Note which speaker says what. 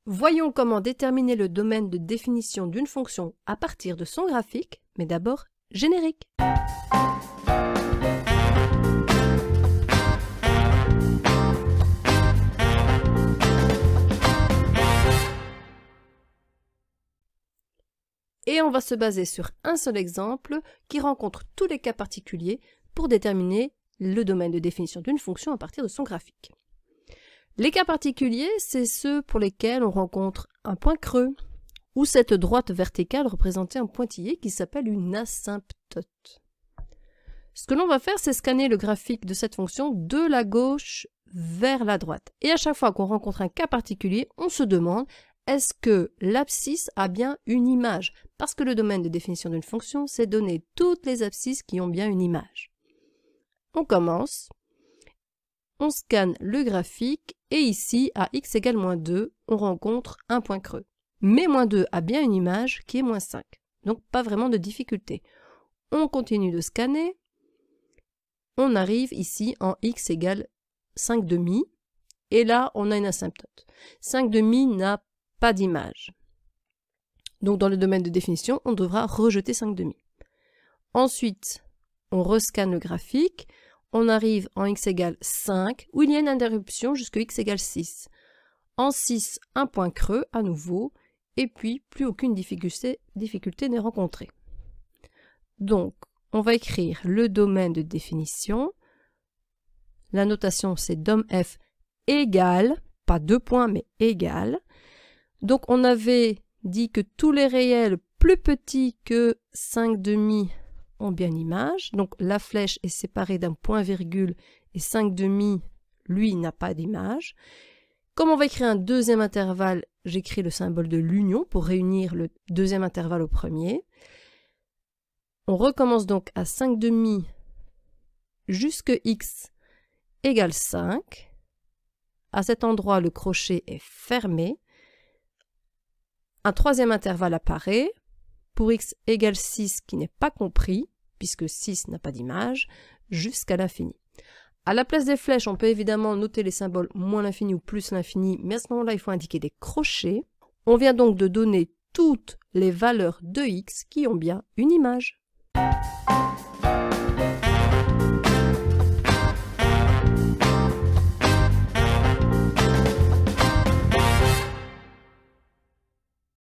Speaker 1: Voyons comment déterminer le domaine de définition d'une fonction à partir de son graphique, mais d'abord générique. Et on va se baser sur un seul exemple qui rencontre tous les cas particuliers pour déterminer le domaine de définition d'une fonction à partir de son graphique. Les cas particuliers, c'est ceux pour lesquels on rencontre un point creux ou cette droite verticale représentée en pointillé qui s'appelle une asymptote. Ce que l'on va faire, c'est scanner le graphique de cette fonction de la gauche vers la droite. Et à chaque fois qu'on rencontre un cas particulier, on se demande est-ce que l'abscisse a bien une image? Parce que le domaine de définition d'une fonction, c'est donner toutes les abscisses qui ont bien une image. On commence, on scanne le graphique et ici, à x égale moins 2, on rencontre un point creux. Mais moins 2 a bien une image qui est moins 5, donc pas vraiment de difficulté. On continue de scanner, on arrive ici en x égale 5 demi, et là on a une asymptote. 5 demi n'a pas d'image. Donc dans le domaine de définition, on devra rejeter 5 demi. Ensuite, on rescanne le graphique, on arrive en x égale 5, où il y a une interruption jusqu'à x égale 6. En 6, un point creux à nouveau, et puis plus aucune difficulté n'est rencontrée. Donc, on va écrire le domaine de définition. La notation, c'est DOM-F égale, pas 2 points, mais égale. Donc, on avait dit que tous les réels plus petits que 5 demi ont bien une image. Donc, la flèche est séparée d'un point-virgule et 5 demi, lui, n'a pas d'image. Comme on va écrire un deuxième intervalle, j'écris le symbole de l'union pour réunir le deuxième intervalle au premier. On recommence donc à 5 demi jusque x égale 5. À cet endroit, le crochet est fermé. Un troisième intervalle apparaît, pour x égale 6 qui n'est pas compris, puisque 6 n'a pas d'image, jusqu'à l'infini. À la place des flèches, on peut évidemment noter les symboles moins l'infini ou plus l'infini, mais à ce moment-là, il faut indiquer des crochets. On vient donc de donner toutes les valeurs de x qui ont bien une image.